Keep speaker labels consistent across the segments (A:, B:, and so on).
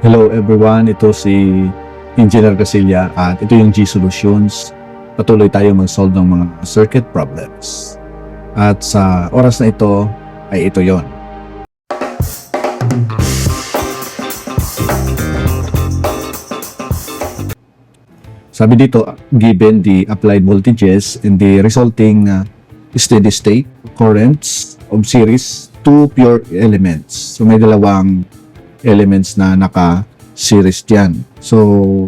A: Hello everyone, ito si Engineer Casilla at ito yung G Solutions. Patuloy tayo mag-solve ng mga circuit problems. At sa oras na ito ay ito yon. Sabi dito, given the applied voltages and the resulting steady state currents of series two pure elements. So may dalawang elements na naka-series dyan. So,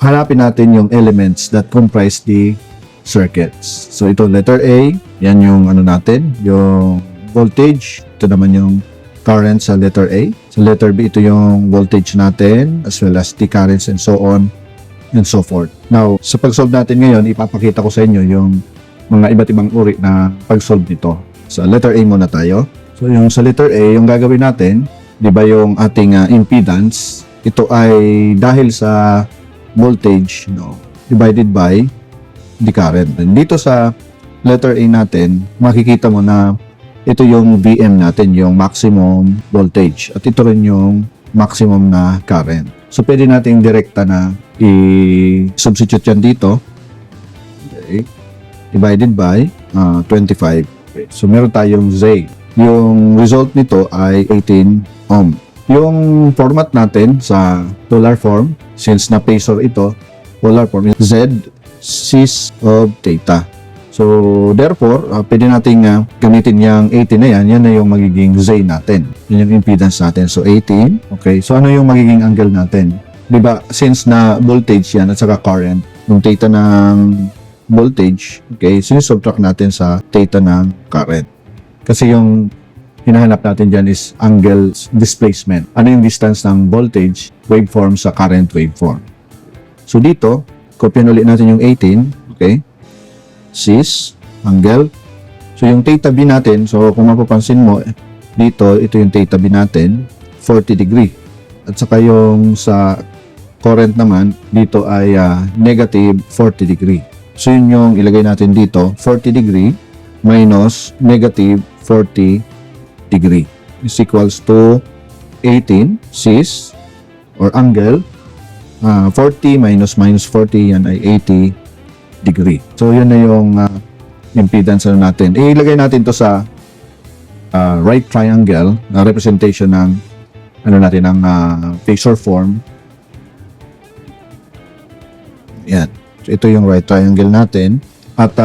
A: hanapin natin yung elements that comprise the circuits. So, ito letter A, yan yung ano natin, yung voltage. Ito naman yung current sa letter A. Sa letter B, ito yung voltage natin, as well as the currents and so on and so forth. Now, sa pag-solve natin ngayon, ipapakita ko sa inyo yung mga iba't ibang uri na pag-solve nito. Sa letter A muna tayo. So, yung sa letter A, yung gagawin natin, di ba yung ating impedance, ito ay dahil sa voltage, divided by the current. And dito sa letter A natin, makikita mo na ito yung VM natin, yung maximum voltage. At ito rin yung maximum na current. So, pwede nating direkta na i-substitute yan dito. Okay. Divided by 25. Okay. So, meron tayong Z. Yung result nito ay 18 ohm. Yung format natin sa polar form, since na phasor ito, polar form is Z cis of theta. So, therefore, pwede nating gamitin yung 18 na yan. Yan na yung magiging Z natin. Yan yung impedance natin. So, 18. Okay. So, ano yung magiging angle natin? Diba, since na voltage yan at saka current, yung theta ng voltage, okay, sinisubtract natin sa theta ng current. Kasi yung hinahanap natin dyan is angle displacement. Ano yung distance ng voltage waveform sa current waveform. So dito, kopyan ulit natin yung 18, okay, cis, angle. So yung theta B natin, so kung mapapansin mo, dito, ito yung theta B natin, 40 degree. At saka yung sa current naman, dito ay negative 40 degree. So yun yung ilagay natin dito, 40 degree minus negative 40 degree is equals to 18 cis or angle, 40 minus 40, yan ay 80 degree. So yun na yung impedance natin. Ilagay natin to sa right triangle na representation ng natin ng phasor form. Yan. So, ito yung right triangle natin. At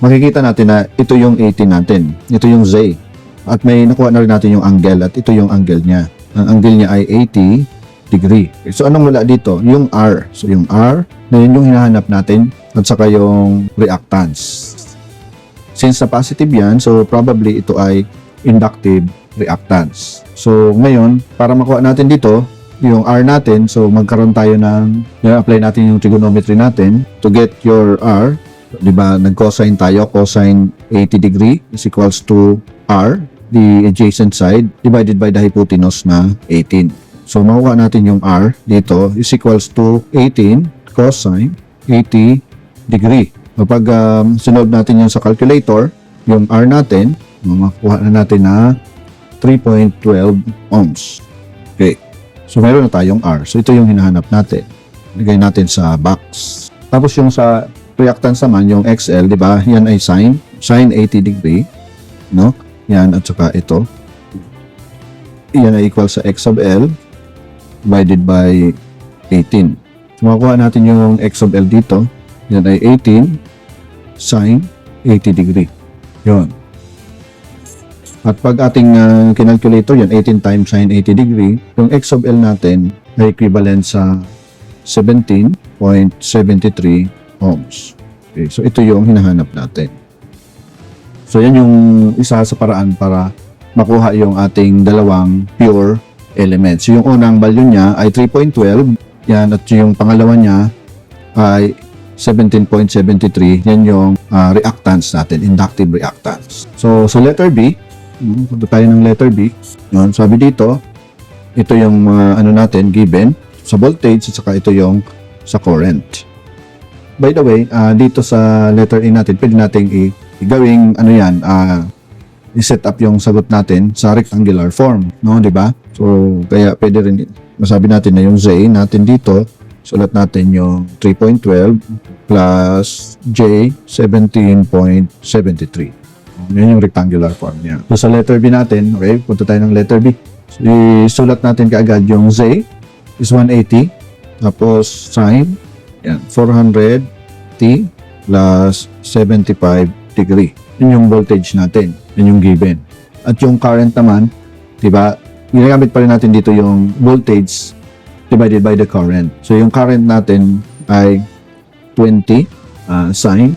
A: makikita natin na ito yung 18 natin. Ito yung Z. At may nakuha na rin natin yung angle. At ito yung angle niya. Ang angle niya ay 80 degree. So, anong wala dito? Yung R. So, yung R, na yun yung hinahanap natin. At saka yung reactance. Since na positive yan, so probably ito ay inductive reactance. So, ngayon, para makuha natin dito, yung R natin, so magkaroon tayo ng, apply natin yung trigonometry natin to get your R. Diba, nag-cosine tayo, cosine 80 degree is equals to R, the adjacent side, divided by the hypotenuse na 18. So, makuha natin yung R dito is equals to 18 cosine 80 degree. Kapag sinolve natin yung sa calculator, yung R natin, makuha na natin na 3.12 ohms. Okay. So, meron na tayong R. So, ito yung hinahanap natin. Lagay natin sa box. Tapos, yung sa reactance naman, yung XL, di ba? Yan ay sine 80 degree. No? Yan, at saka ito. Yan ay equal sa X of L divided by 18. So, makuha natin yung X of L dito. Yan ay 18 sine 80 degree. Yun. At pag ating kinalculator yan, 18 times sine 80 degree, yung X of L natin ay equivalent sa 17.73 ohms. Okay, so ito yung hinahanap natin. So yan yung isa sa paraan para makuha yung ating dalawang pure elements. So yung unang value niya ay 3.12, yan, at yung pangalawa niya ay 17.73, yan yung reactance natin, inductive reactance. So sa letter B, punta tayo ng letter B. Yun, sabi dito, ito yung natin, given sa voltage at saka ito yung sa current. By the way, dito sa letter A natin, pwede nating gawing i-set up yung sagot natin sa rectangular form, no, di ba? So So, kaya pwede rin masabi natin na yung Z natin dito, sulat natin yung 3.12 plus J 17.73. Yan yung rectangular form niya. So, sa letter B natin, okay, punta tayo ng letter B. So, isulat natin kaagad yung Z is 180, tapos sine, yan, 400T plus 75 degree. Yun yung voltage natin. Yun yung given. At yung current naman, diba, ginagamit pa rin natin dito yung voltage divided by the current. So, yung current natin ay 20 sine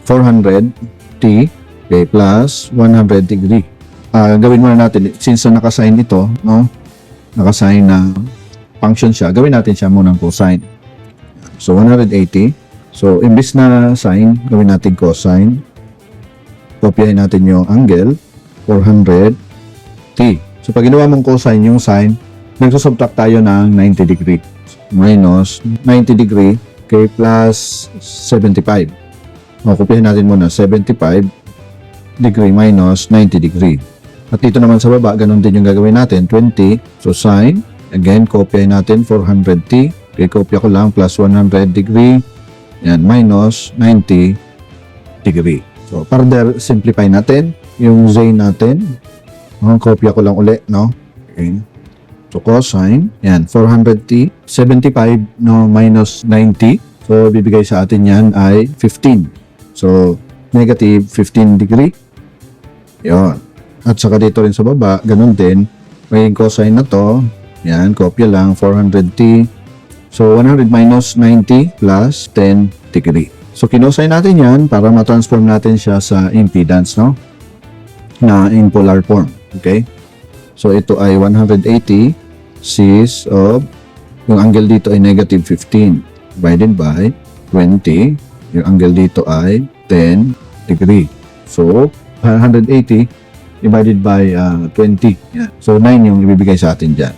A: 400T okay, plus 100 degree. Gawin muna natin, since nakasign ito, no? Nakasign na function siya, gawin natin siya munang cosine. So, 180. So, imbis na sine, gawin natin cosine. Kopyahin natin yung angle, 400T. So, pag ginawa mong cosine yung sine, nagsusubtract tayo ng 90 degree. Minus 90 degree, okay, plus 75. O, kopyahin natin muna, 75 degree minus 90 degree. At dito naman sa baba, ganun din yung gagawin natin, 20. So, sine, again, kopyahin natin, 400T. Okay, kopya ko lang, plus 100 degree. Yan, minus 90 degree. So, further simplify natin yung Z natin. Kopya ko lang uli, no? Okay. So, cosine, yan, 400T, 75, no, minus 90. So, bibigay sa atin yan ay 15. So, negative 15 degree. Yun. At saka dito rin sa baba, ganun din. May cosine na to. Yan, kopya lang, 400T. So, 100 minus 90 plus 10 degree. So, kinosine natin yan para ma-transform natin siya sa impedance, no? Na in polar form. Okay? So, ito ay 180 cis of, yung angle dito ay negative 15 divided by 20. Yung angle dito ay 10 degree. So, 180 divided by 20. Yan. So, 9 yung ibibigay sa atin dyan.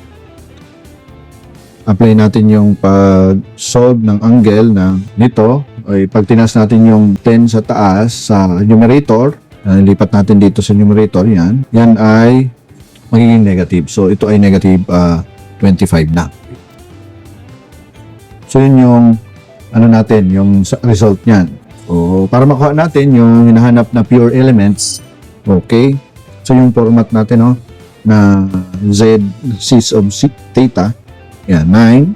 A: Apply natin yung pag-solve ng angle na nito. Ay, pag tinas natin yung 10 sa taas sa numerator, lipat natin dito sa numerator, yan. Yan ay magiging negative. So, ito ay negative 25 na. So, yun yung ano natin, yung result niyan. So, para makuha natin yung hinahanap na pure elements, okay. So, yung format natin, no, na Z cis of theta, yan, 9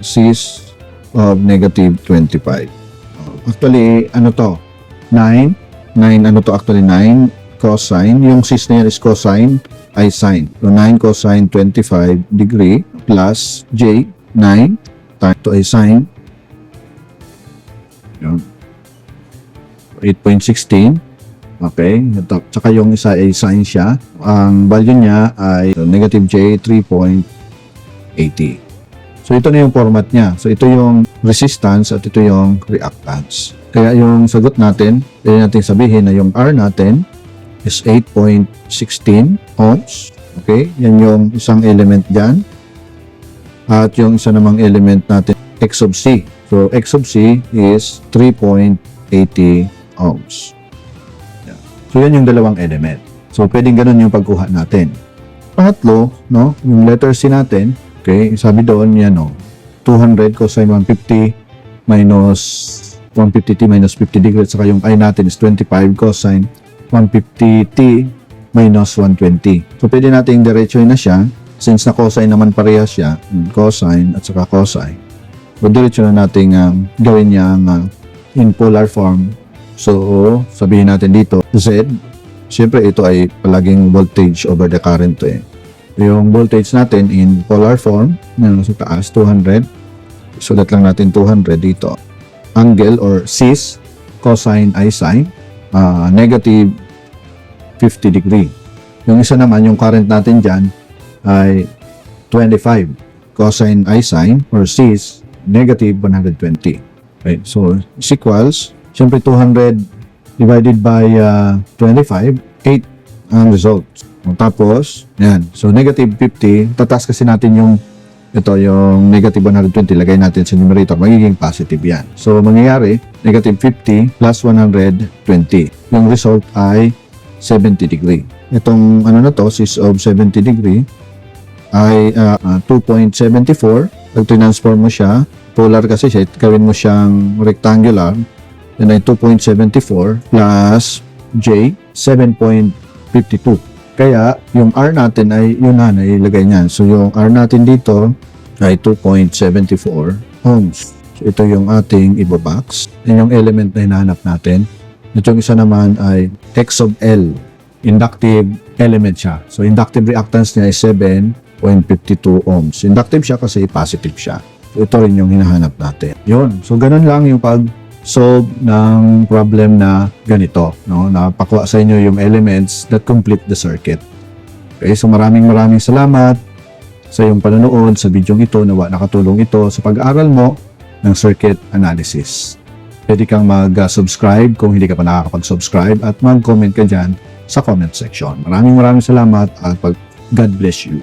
A: cis of negative 25. Actually, ano to? 9, ano to actually? 9 cosine. Yung cis na yan is cosine, ay sine. So, 9 cosine 25 degree plus J, 9, to ay sine. Yun. 8.16. Okay. Ito. Tsaka yung isa ay sine siya. Ang value niya ay negative J 3.80. So, ito na yung format niya. So, ito yung resistance at ito yung reactance. Kaya yung sagot natin, pwede natin sabihin na yung R natin is 8.16 ohms. Okay. Yan yung isang element dyan. At yung isa namang element natin, X of C. So, X of C is 3.80 ohms. So, yan yung dalawang element. So, pwedeng ganun yung pagkuha natin. Pangatlo, no, yung letter C natin, okay, sabi doon, yan, no, 200 cosine 150 minus 150t minus 50 degree, at saka yung I natin is 25 cosine 150t minus 120. So, pwede natin diretsoin na siya, since na cosine naman parehas siya, cosine at saka cosine. So, diretso na natin gawin niya in polar form. So, sabihin natin dito, Z, siyempre ito ay palaging voltage over the current to eh. Yung voltage natin in polar form, sa taas, 200. Sulat lang natin 200 dito. Angle or cis, cosine ay sine, negative 50 degree. Yung isa naman, yung current natin dyan, ay 25. Cosine ay sine, or cis, negative 120. Okay, so, is equals, siyempre 200 divided by 25, 8 ang result. Tapos, yan. So, negative 50, tataas kasi natin yung negative 120, lagay natin sa numerator, magiging positive yan. So, mangyayari, negative 50 plus 120. Yung result ay 70 degree. Itong ano na to, sys of 70 degree ay 2.74. Pag transform mo siya, polar kasi siya, gawin mo siyang rectangular, then ay 2.74 plus J, 7.52. Kaya, yung R natin ay yun na ilagay niyan. So, yung R natin dito ay 2.74 ohms. So, ito yung ating ibobox. Yan yung element na hinahanap natin. Itong isa naman ay X of L. Inductive element siya. So, inductive reactance niya ay 7.52 ohms. Inductive siya kasi positive siya. So, ito rin yung hinahanap natin. Yun. So, ganun lang yung pag-solve ng problem na ganito. No? Napakuha sa inyo yung elements that complete the circuit. Okay, so maraming salamat sa iyong panonood sa video ito. Nawa nakatulong ito sa pag-aaral mo ng circuit analysis. Pwede kang mag-subscribe kung hindi ka pa nakakapag-subscribe at mag-comment ka dyan sa comment section. Maraming salamat at God bless you.